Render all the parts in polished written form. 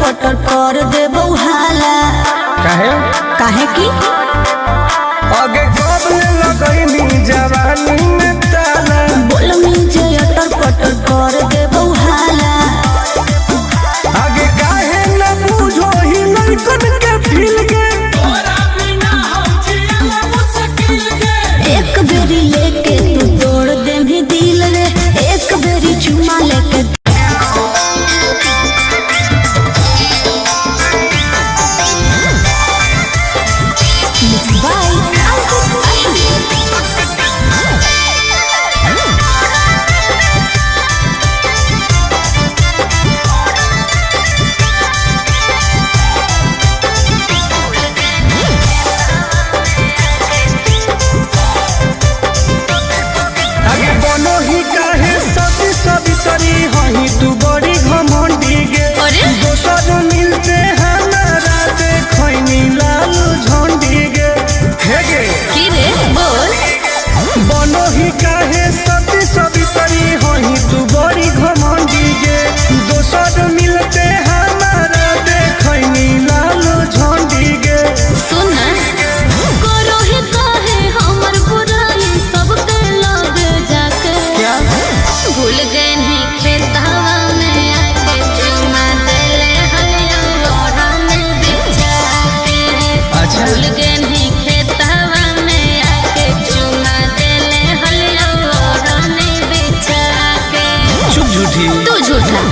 पटर कर देबो हाला। काहे काहे की आगे कब लगैनी जवानी में ताला बोलमी जे अटर पटर कर देबो हाला। आगे काहे न बुझो ही लड़कन के फील के तोरा बिना हम जियला मुश्किल के। एक बेरी लेके तू तोड़ दे भी दिल रे, एक बेरी चुमा लेके तू बड़ी घमंडी गे दोसर मिलते हमारा देखनी लाल झंडी गे हे गे की रे बोल बनो ही काहे सती सवितरी होही तू बड़ी घमंडी गे दोसर मिलते हमारा देखनी लाल झंडी गे। सुन करो ही काहे हमर बुराई सबके लगे जाके क्या भूल गए नहीं खेतवा में आके चुमा देले हलिया लोरा में बिछा के। अच्छा भूल गए नहीं खेतवा में आके चुमा देले हलिया लोरा में बिछा के। चुप झूठी तू झूठा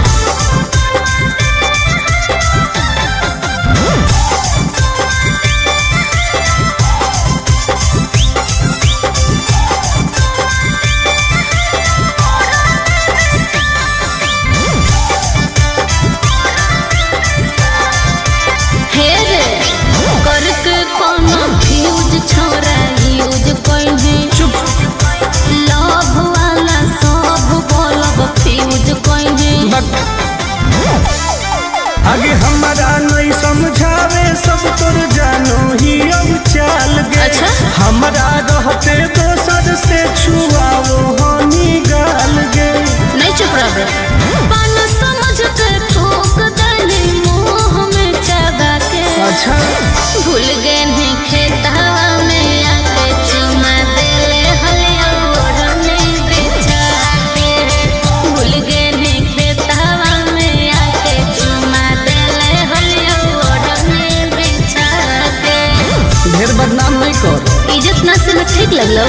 छोरा यूज कइने चुप लव वाला सब बोलब फ्यूज कइने। आगे हमारा नहीं समझावे सब तोर जानो ही अब चाल गे। अच्छा हमारा रहते दोसर से छुआओ हनी गाल गे। नहीं चुप रह पान समझ के ठोक देली मुंह में चबा के। अच्छा भूल गए नहीं खेतवा में आके चुमा देले हलिया ओढ़ने बिछा के। भूल गए नहीं खेतवा में आके चुमा देले हलिया ओढ़ने बिछा के। ढेर बदनाम नहीं कर इज्जत ना से ठीक लगलो।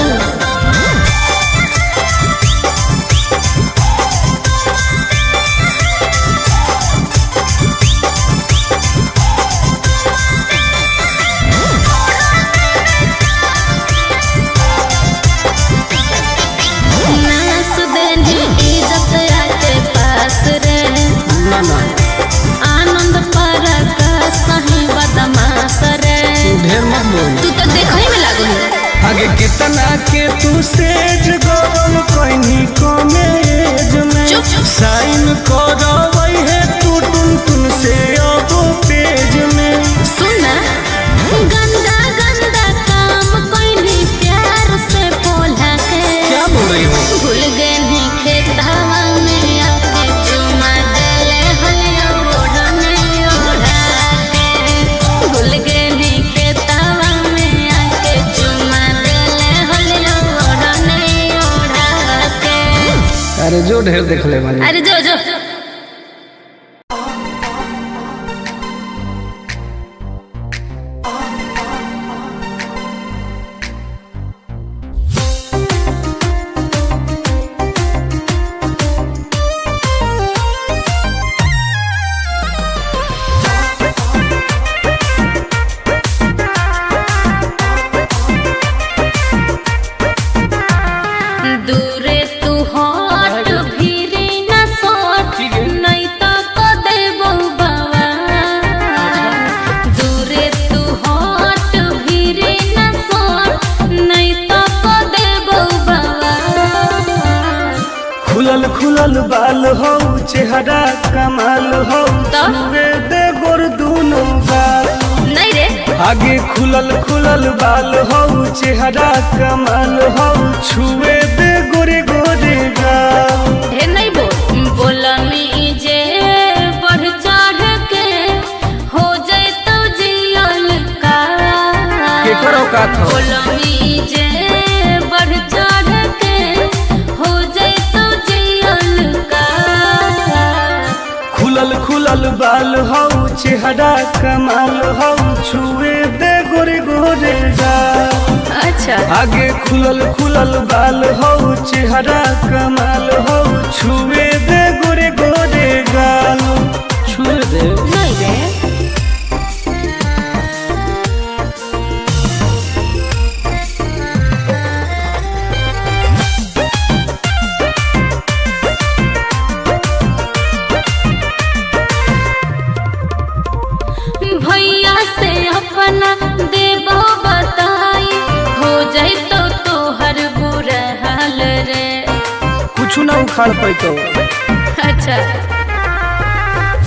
आनंद पर सही बदमाश रे ढेर मत बोल तू तो देखई में लागो आगे कितना के तू सेज गोल कहनी कॉलेज में चुप साइन करवई है तू टुन से अब पेज में। सुन गंदा गंदा काम कोइनी प्यार से बोला के। क्या बोल रही हो भूल गए नहीं खेतवा में आके चुमा देले हलिया ओढ़ने ओढ़ा के। भूल गए नहीं खेतवा में आके चुमा देले हलिया ओढ़ने ओढ़ा के। अरे जो ढेर देख ले वाली अरे जो जो दूरे तू हट भीरी न सोट हो चेहरा कमाल हो तो? छुए दे गोर दोनों गाल नहीं रे आगे खुलल खुलल बाल हो चेहरा कमाल हो छुए दे गोरे गोरे गाल हे नहीं बोला मी जे बढ़ चढ़ के हो जाए तो जियल का केकरो का था बोला मी जे बढ़ चढ़ के हो जाए तो जियल का खुलल खुलल बाल हो चेहरा कमाल हो छुए दे गोरे गोरे गाल अच्छा आगे खुलल खुलल बाल हो चेहरा कमाल हो छुए दे गोरे गोरे गाल छुए दे नहीं रे भैया से अपना देबो बताई हो जाए तो तोहर बुरा हाल रे कुछ ना उखाड़ पैतो अच्छा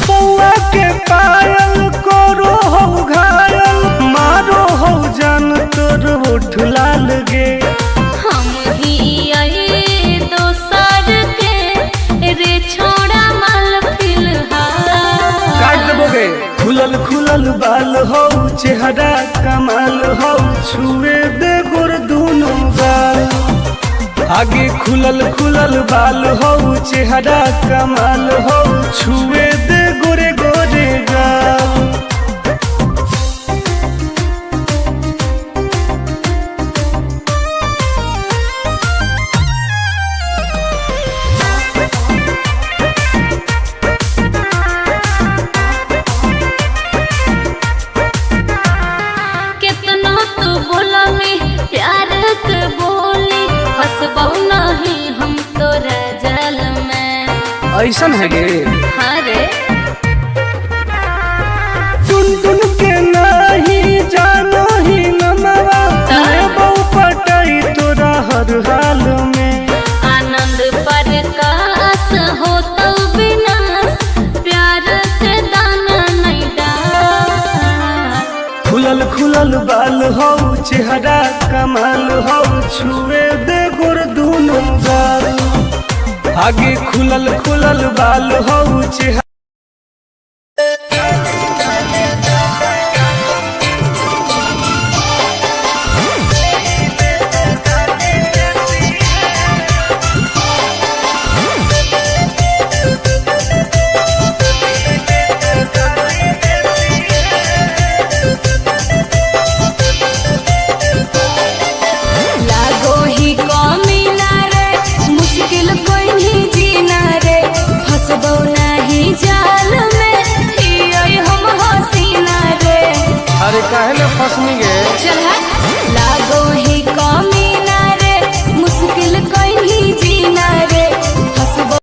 पौआ के पायल करो हो घायल मारो हो जान तोर होठ लाल गे हम ही आई दोसर के रे छोड़ा माल फिलहाल काट देबोगे खुलल खुलल बाल हो चेहरा कमाल हो छुए दे गोर दोनों गाल आगे खुलल खुलल बाल हो चेहरा कमाल हो छुए दे गोरे गोरे गाल कितना तू बोला में प्यार के बोली हंसबो नहीं हम तोरा जल में ऐसन है गे हाँ रे टुन टुन के नाही जानो ही नमवा लेबो पटाई तोरा हर हाल में आनंद प्रकाश हो तो विनाश प्यार के दाना नहीं डाल खुलल खुलल बाल हो चेहरा कमाल हो छुए दे गोर दोनों गाल आगे खुलल खुलल बाल हो चेहरा लागो ही कमीना रे मुश्किल कोई नहीं जीना रे फंसबो नहीं जाल में हियै हम हसीना रे अरे काहे ना फसनी गे चल लागो ही कमीना रे मुश्किल कोई नहीं जीना रे फंसबो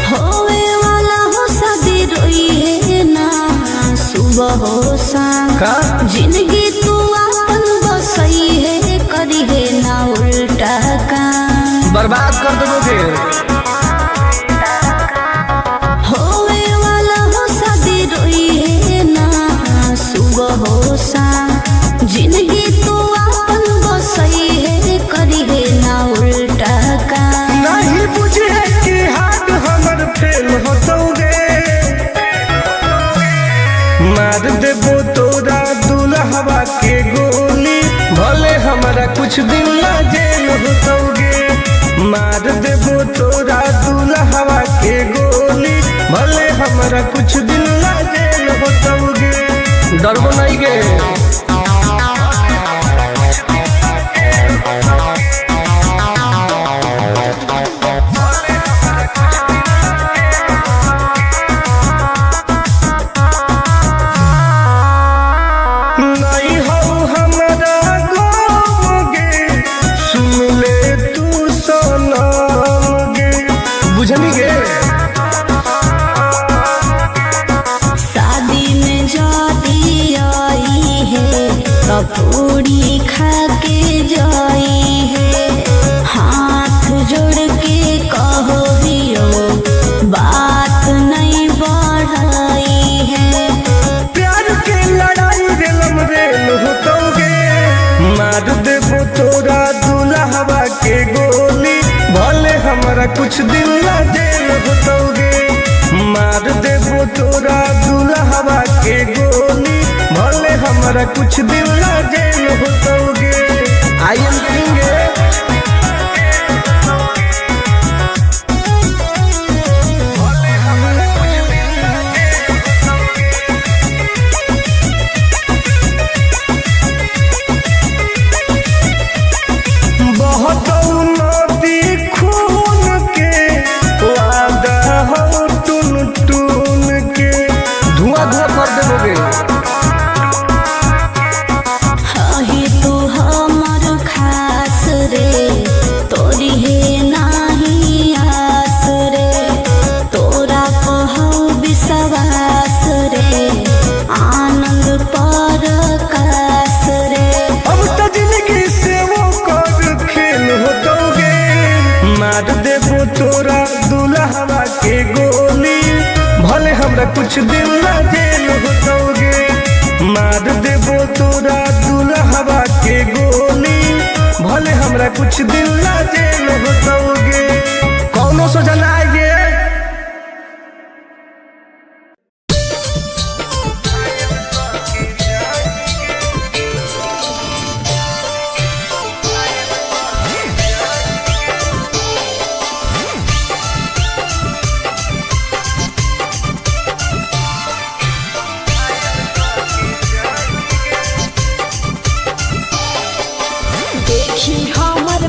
होवे वाला हो शादी रोई है ना सुबह हो शाम का जिंदगी तू अपन बसई है करी है ना उल्टा काम बर्बाद कर देबोगे होवे वाला हो शादी रोई है ना सुबह हो शाम जिंदगी तू अपन बसई है करी है ना उल्टा काम नहीं बुझे कि हाथ हमर फेल होतोगे मार देबो तोरा दुल्हवा के गोली भले हमारा कुछ दिन ना जेल होतोगे मार देबो तोरा दुल्हवा के गोली भले हमारा कुछ दिन ना जेल होतोगे डरबो नहीं गे नहीं हो बुझनी गे। शादी में जाती आई है तो पूरी खा के जाई है। हाथ जोड़ के कहो हियो बात नहीं बढ़ाई है। प्यार के लड़ाई रेलम रेल होतोगे, मार देबो तोरा दुल्हवा के गोली, भले हमारा कुछ दिन ला जेल होतोगे। मार देबो तोरा दुल्हवा के गोली, भले हमारा कुछ दिन ला जेल होतोगे। आई एम किंग तोरा दुल्हवा के गोली, भले हमरा कुछ दिन ला जेल होतोगे। मार देबो तोरा दुल्हवा के गोली, भले हमरा कुछ दिन ला जेल होतोगे। कौनो सोचा ना आइए। देखी हमर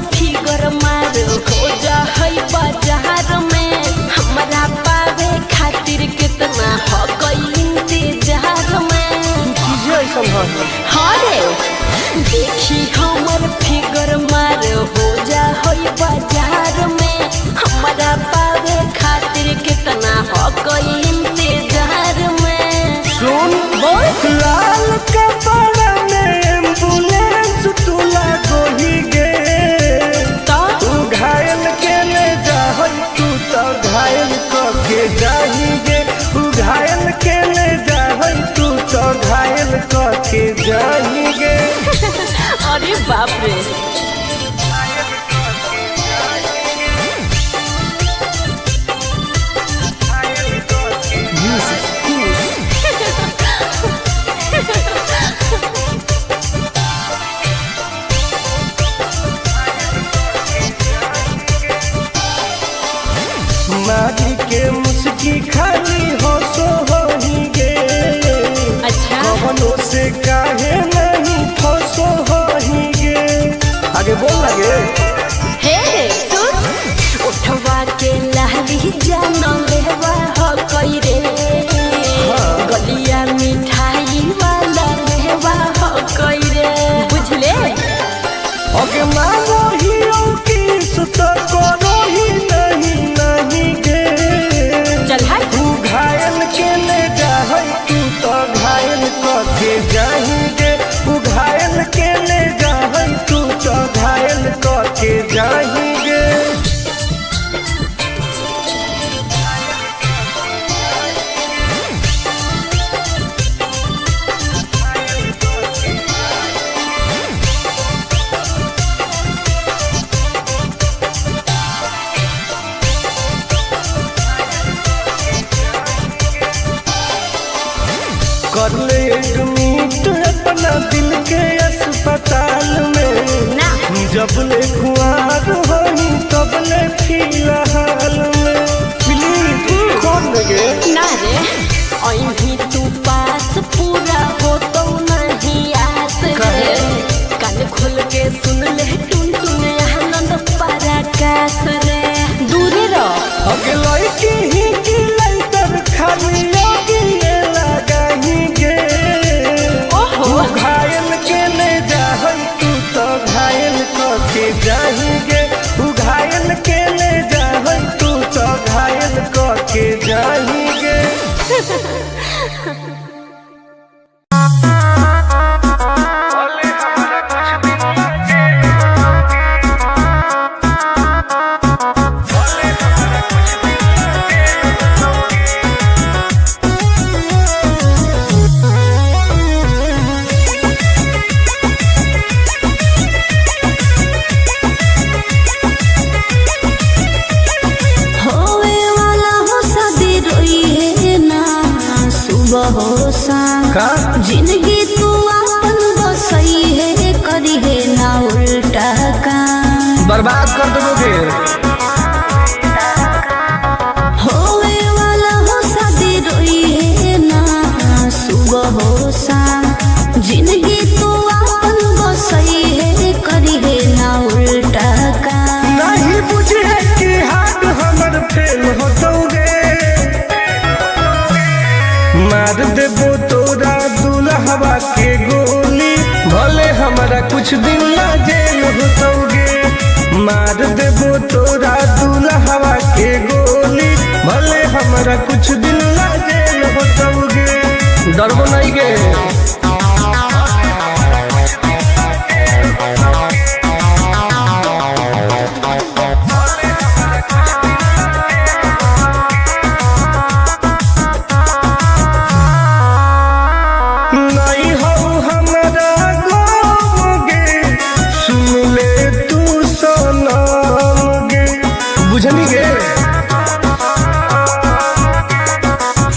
फिगर मार हो जा होई बाजार में, हमारा पावे खातिर कितना हो कोई इंतजार में। सुन बोल लाल कपड़ा में एम्बुलेंस तुला गोही गे, तू घायल के ले जा तू तो घायल के जाही गे। तू घायल के ले जा तू तो घायल के जाही गे। अरे बाप रे। मारी के मुस्की खाली हो सो होही गे। अच्छा कवनो से काहे नहीं फसो होही गे। आगे बोल लगे हे सुन उठवा के लहरी जानो लेवा हो कोई रे। गलिया मिठाई वाला लेवा हो कोई रे, बुझले। ओके मानो हियो किस तो करो ही नहीं गे। चल हाय तू घायल के ले जा तू तो घायल के जाही गे। तू घायल के ले जा तू तो घायल के जाही गे। कर ले एडमिट अपना दिल के अस्पताल में ना। जब ले खुआर होही तब ले फिलहाल में। प्लीज कौन लगे ना रे अभी तू पास पूरा हो तो नहीं आस रे। कान खोल के सुन ले टुन टुन आनंद पराकाश रे। दूरे रह अगे लड़की ही की लइटर खाली लगी लगाही गे। ओहो घायल के ले जा तू तो घायल के जाही गे। तू घायल के ले जा तू तो के जाएंगे। जिंदगी तू अपन बसई है करी है ना उल्टा काम बर्बाद कर दोगे। होवे वाला हो शादी रोई है ना सुबह हो शाम जिंदगी तू अपन बसई है करी है ना उल्टा काम नहीं बुझे कि हाथ हमर फेल होतोगे मार देबो तोरा दुल्हवा के गोली भले हमारा कुछ दिन ना जेल होतोगे मार देबो तोरा दुल्हवा के गोली भले हमारा कुछ दिन ना जेल होतोगे डरबो नहीं गे।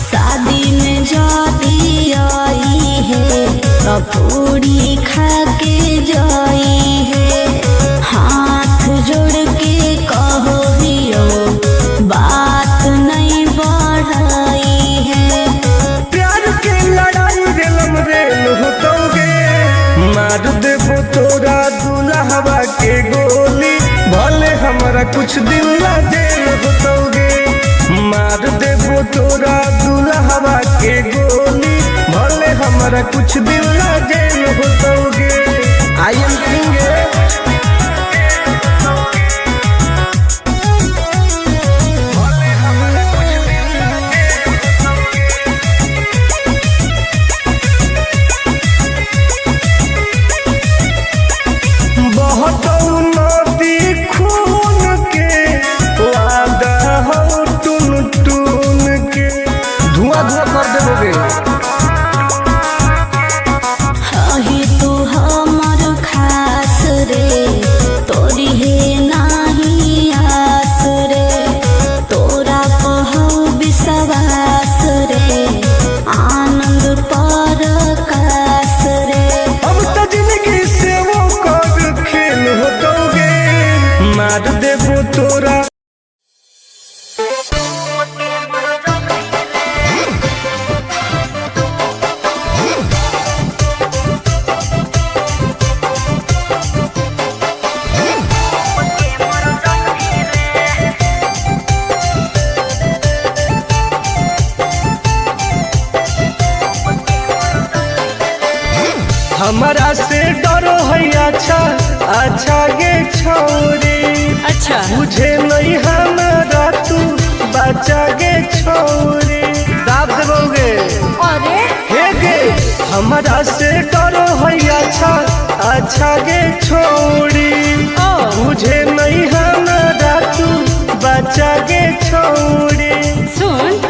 शादी में जाती आई है पूरी खा के जाई है हाथ जोड़ के कहो दियो बात नहीं बढ़ाई है प्यार के लड़ाई रेलम रेल होतोगे मार देबो तोरा दुल्हवा के गोली भले हमारा कुछ दिन ना जेल होतोगे मार देबो तोरा दुल्हवा के गोली भले हमारा कुछ दिन ना जेल होतोगे। आई एम किंग बहुत नदी खून के वादा हो टून टून के धुआं धुआं कर देबोगे। ही तू हमर खास रे तोरी है नाही आस रे तोरा कहू विश्वास रे आनंद पर कास रे अब तो जिंदगी से वो कर खेल होतोगे मार देबो तोरा हमारा से डरो है अच्छा अच्छा गे छोरी अच्छा मुझे नहीं हमारा तू बचा गे छोरी दाब देबोगे। अरे हे गे हमारा से डरो है अच्छा अच्छा गे छोरी मुझे नहीं हमारा तू बचा गे छोरी सुन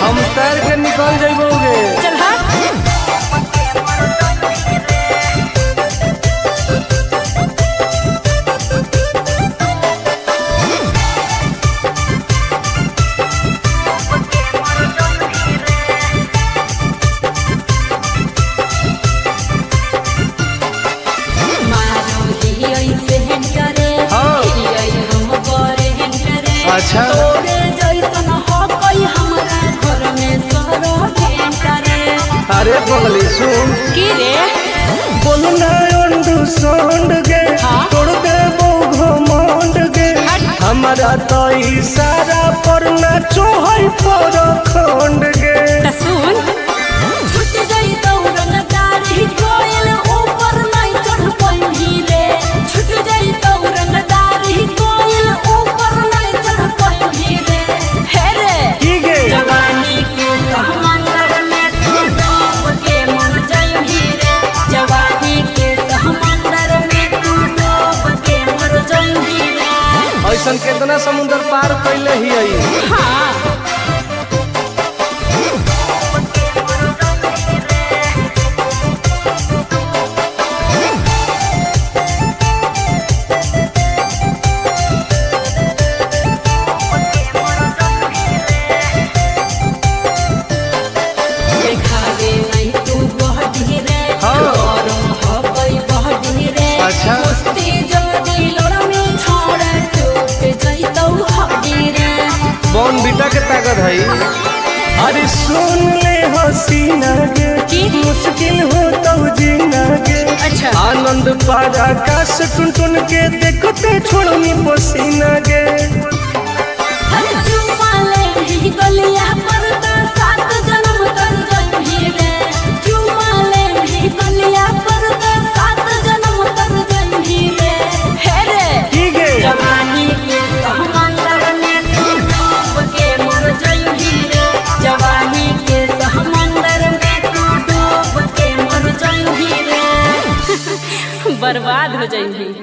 हम तैर के निकल जाइबोगे। चल अच्छा अरे बगली सुन की रे बोलना संड गे तोड़ देबो घमंड गे हमारा तो इशारा पर नाचो है पर खंड गे सुन छूट गई दौड़न दाढ़ी कोयल ऊपर नहीं चढ़ पाई रे छूट गई दौड़न दाढ़ी कोयल ऊपर नहीं चढ़ पाई रे हे रे की गे जवानी के समंदर में तू डूब के मर जाई रे जवानी के समंदर में तू डूब के मर जाई रे ऐसन कितना समुद्र पार कैले ही आई हाँ देखावे नहीं तू बहडी रे गरम हो गई बहडी रे अच्छा। मस्ती जदी लड़मी छोड़ टूट जइतौ हड्डी रे बॉन बीटा के ताकत है अरे सुन ले हसीना गे की? मुश्किल हो तो जीना गे अच्छा। आनंद पार आकाश टुन टुन के देखते छोड़नी पसीना गे हर चुमाले ही गलिया पर तो सात जन्म कर जइही रे चुमाले ही गलिया पर तो सात जन्म कर जइही रे हे रे की गे जवानी के समंदर में तू डूब के मर जाई रे जवानी के समंदर में तू डूब के मर जाई रे बर्बाद हो जाई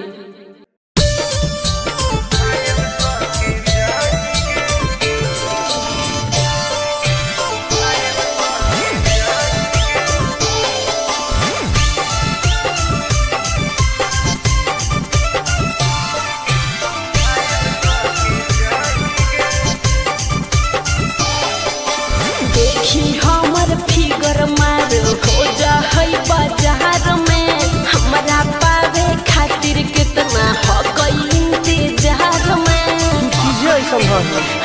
देखी हमर फिगर मार हो जा है बाजार में हमरा पावे खातिर कितना हो गई इंतजार में चीजें ऐसा है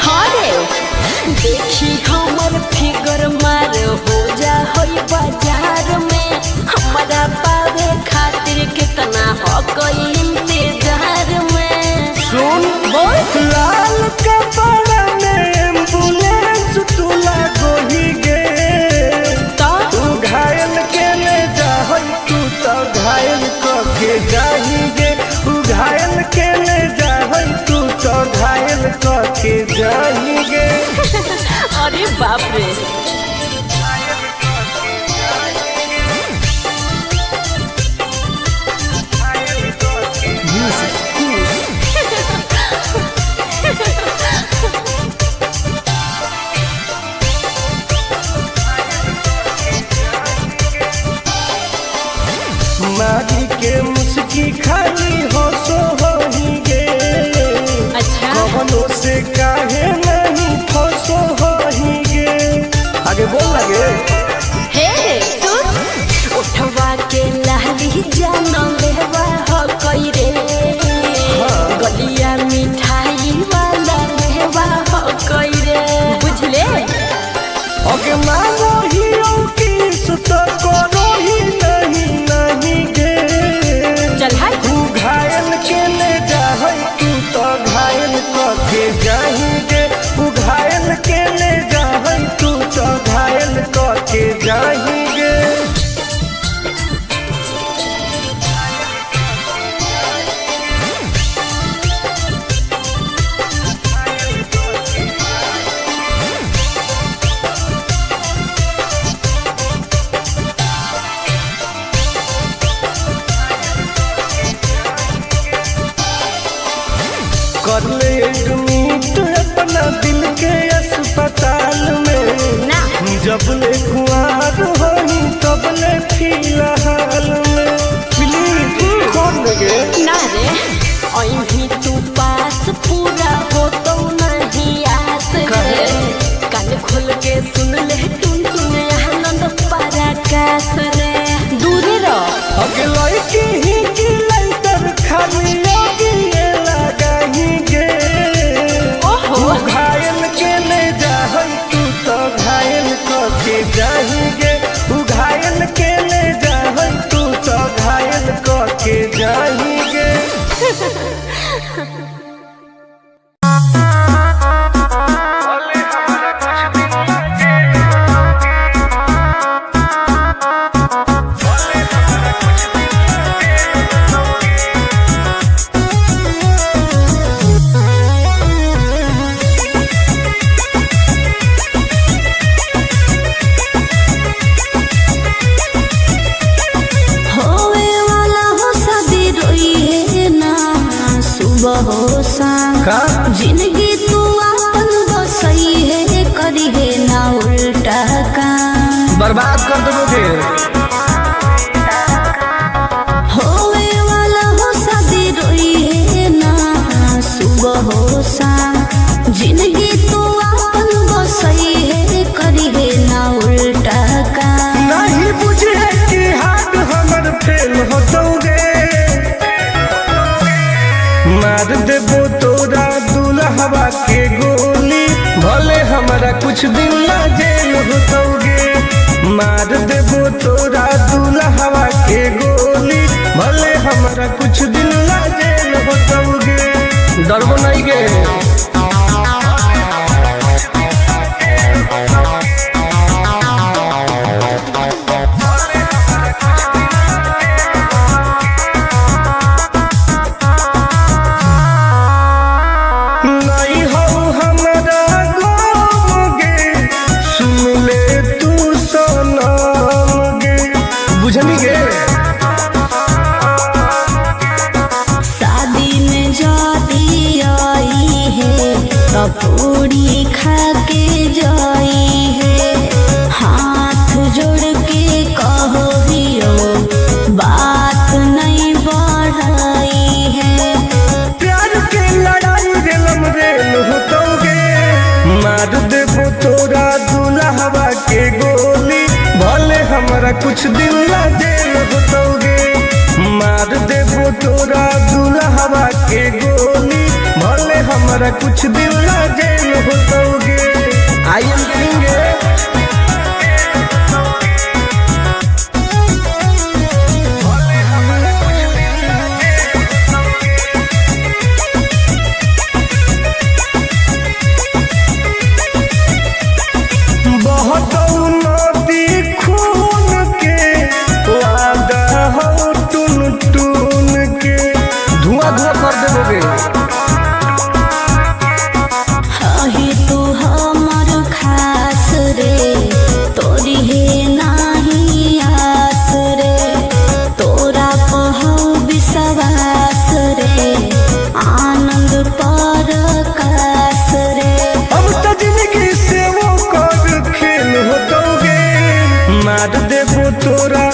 हाँ रे देखी हमर फिगर मार हो जा है बाजार में हमरा पावे खातिर कितना हो गई इंतजार में सुन बोल लाल कपड़ा में एम्बुलेंस तुला गोही गे तो तू घायल के ले जा तू तो घायल के जाही गे तू घायल के ले जा तू तो घायल के जाही गे अरे बाप रे मारी के मुस्की खाली हो सो होही गे अच्छा कवनो से काहे नहीं फसो होही गे आगे बोल लगे हे सुन उठवा के लाली जान लेवा हो कई रे गलिया मिठाई वाला लेवा हो कई रे बुझले ओके मानो हीरो की सुत करो ही नहीं गे चल हाय तू घायल के ले जा तू तो घायल के जाही गे तू घायल के ले जा तू तो घायल के जाही गे कर ले एडमिट अपना दिल के अस्पताल में ना जब ले कुआर होई तब ले फिलहाल में प्लीज खोल गे ना रे अभी तू पास पूरा हो तो नहीं आस रे कान खोल के सुन ले टुन टुन आनंद पराकाश रे दूर रह अगला की ही की लाइटर खाली आगे लगाही गे ओहो तू घायल के ले जा तू तो घायल के जाही गे तू घायल के ले जा चाहिए। जिंदगी तू अपन बसई है करी है ना उल्टा काम बर्बाद कर दोगे। होवे वाला हो शादी रोई है ना सुबह हो शाम जिंदगी तू अपन बसई है करी है ना उल्टा काम नहीं बुझे कि हाथ हमर फेल हो दोगे। मार देबो तोरा दुल्हवा के गोली भले हमारा कुछ दिन ला जेल होतोगे। मार देबो तोरा दुल्हवा के गोली भले हमारा कुछ दिन ला जेल होतोगे। डरबो नहीं गे। शादी में जाती आई है तो पूरी खा के जाई है हाथ जोड़ के कहो हियो बात नहीं बढ़ाई है। प्यार के लड़ाई रेलम रेल होतोगे। मार देबो तोरा दुल्हवा के गोली भले हमारा कुछ दिन ला जेल होतोगे। मार देबो तोरा दुल्हवा के गोली भले हमारा कुछ दिन ला जेल होतोगे। I am king. बहुत नदी खून के वादा हो टून टून के धुआं धुआं कर देबोगे। ही तू हमर खास रे तोरी है नाही आस रे तोरा पहु विश्वास रे आनंद पर कास रे। अब तो जिंदगी से वो कर खेल होतोगे। मार देबो तोरा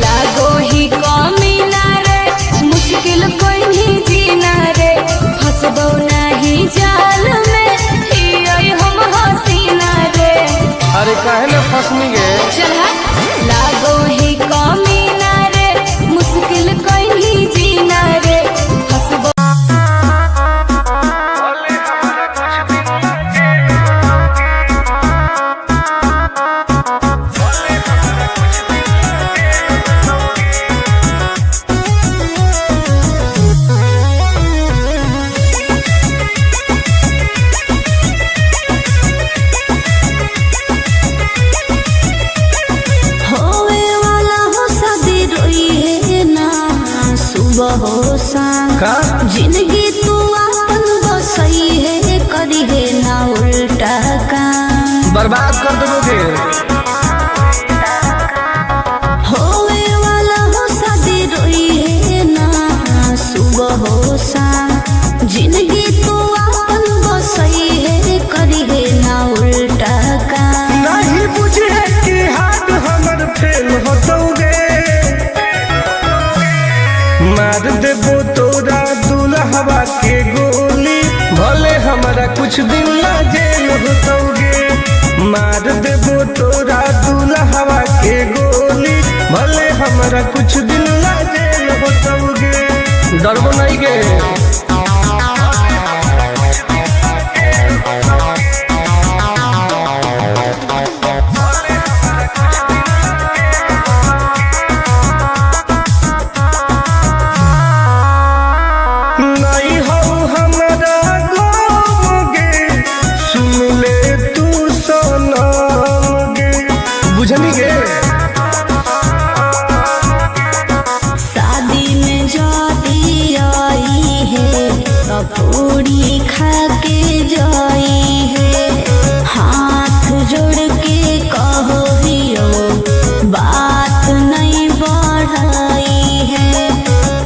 लागो ही कमीना रे मुश्किल कोई नहीं जीना रे फंसबो नहीं जाल में हियै हम हसीना रे। अरे काहे न फसनी गे। चल लागो ही कमीना रे मुश्किल कोई नहीं जीना रे फंसबो। हो शाम जिंदगी तू अपन बसई है करी है ना उल्टा काम बर्बाद कर दोगे। होवे वाला हो शादी रोई है ना सुबह हो शाम जिंदगी तू अपन बसई है करी है ना उल्टा काम नहीं बुझे कि हाथ हमर फेल होतोगे। मार देबो तोरा दुल्हवा के गोली भले हमारा कुछ दिन ला जेल होतोगे। मार देबो तोरा दुल्हवा के गोली, भले हमरा कुछ दिन ला जेल होतोगे। डरबो नहीं गे। नहीं हो हमरा गम गे, सुन ले तू सनम गे, बुझनी गे। शादी में जाती आई है तो पूरी खा के जाई है, हाथ जोड़ के कहो हियो बात नहीं बढ़ाई है।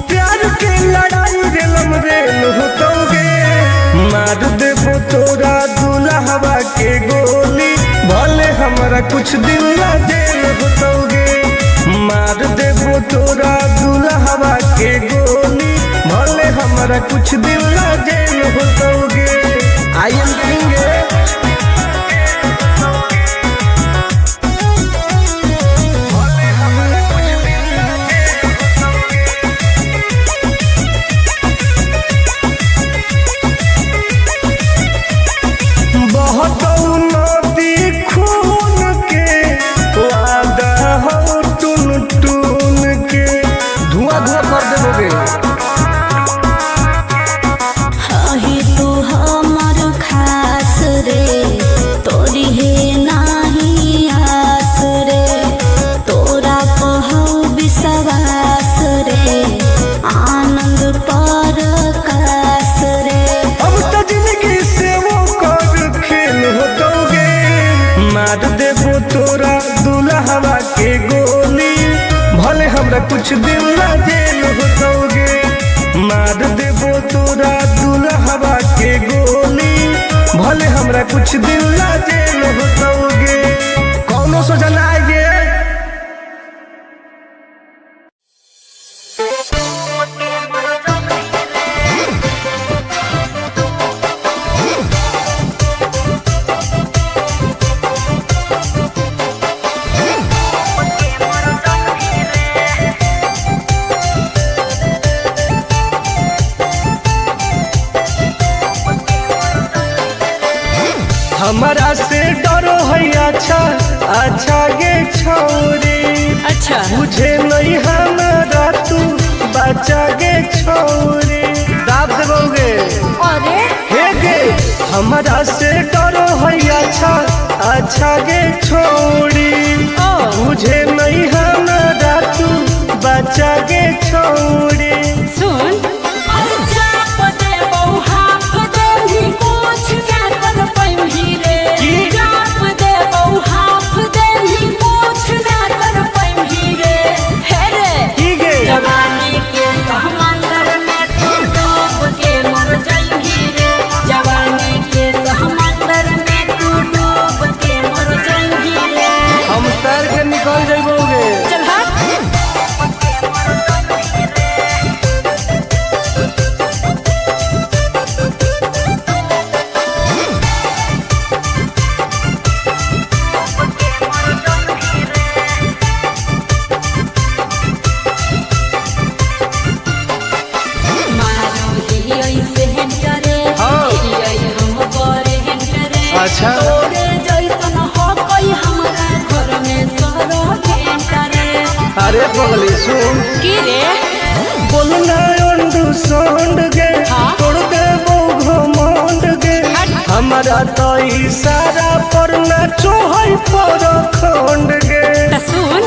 प्यार के लड़ाई रेलम रेल होतोगे, मार देबो तोरा दुल्हवा के गोली, भले हमरा कुछ दिन ला जेल होतोगे। मार देबो तोरा दुल्हवा के गोली, भले हमरा कुछ दिन ला जेल होतोगे। I am king. बहुत नदी खून के वादा हो टून टून के, धुआं धुआं कर देबोगे। हही तू हमर खास रे, तोरी है नाही आस रे, तोरा कहू विश्वास रे, आनंद पर कास रे। अब तो जिंदगी से वो कर खेल होतोगे, मार देबो तोरा दुल्हवा के गोली, भले हमरा कुछ दिन ला जेल होतोगे। मार देबो तोरा दुल्हवा के गोली, भले हमरा कुछ दिन ला जेल होतोगे। कौनो सोचा ना आएगे। हमारा से डरो है अच्छा अच्छा गे छोरी, अच्छा मुझे नहीं हमारा तू बचा गे छोरी। दाब देबोगे। अरे हे गे हमारा से डरो है अच्छा अच्छा गे छोरी, मुझे नहीं हमारा तू बचा गे छोरी। सुन निकल जाइबोगे। चल अच्छा अरे पगली सुन की रे बोलना अंडू गे तोड़ दे घमंड गे, हमारा तो इशारा पर नाचो है पर खंड गे। सुन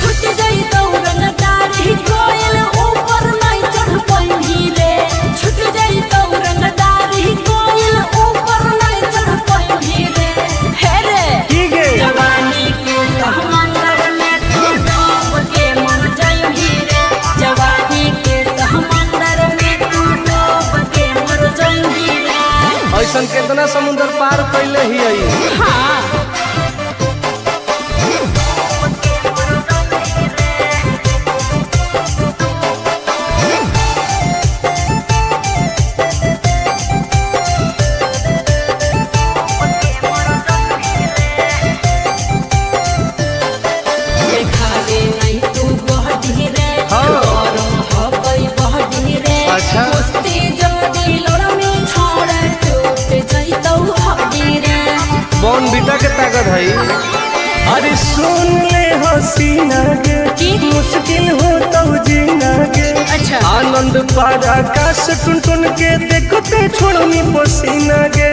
छूट जाई दौड़न दाढ़ी कोयल ऊपर नहीं चढ़ पाई रे, छूट जाई दौड़न दाढ़ी कोयल ऊपर नहीं चढ़ पाई रे। हे रे की गे जवानी के समंदर में तू डूब के मर जाई रे, जवानी के समंदर में तू डूब के मर जाई रे। ऐसन कितना समुद्र पार कैले ही। हाँ कौन बीटा के ताकत है? अरे सुन ले हसीना के की? मुश्किल हो तो जीना के अच्छा आनंद पारा आकाश टुन टुन के देखते छोड़नी पसीना के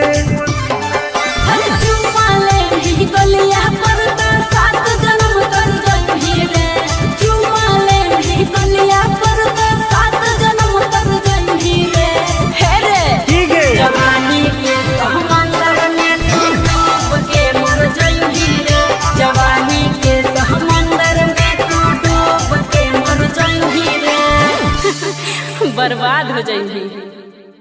चुम्मा ले ही गलिया पर तो 7 जन्म कर जइही रे चुम्मा ले ही गलिया पर तो 7 जन्म कर जइही रे हे रे ठीक है जवानी के समंदर में तू डूब के मर जइही रे जवानी के समंदर में तू डूब के मर जइही रे बर्बाद हो जइही।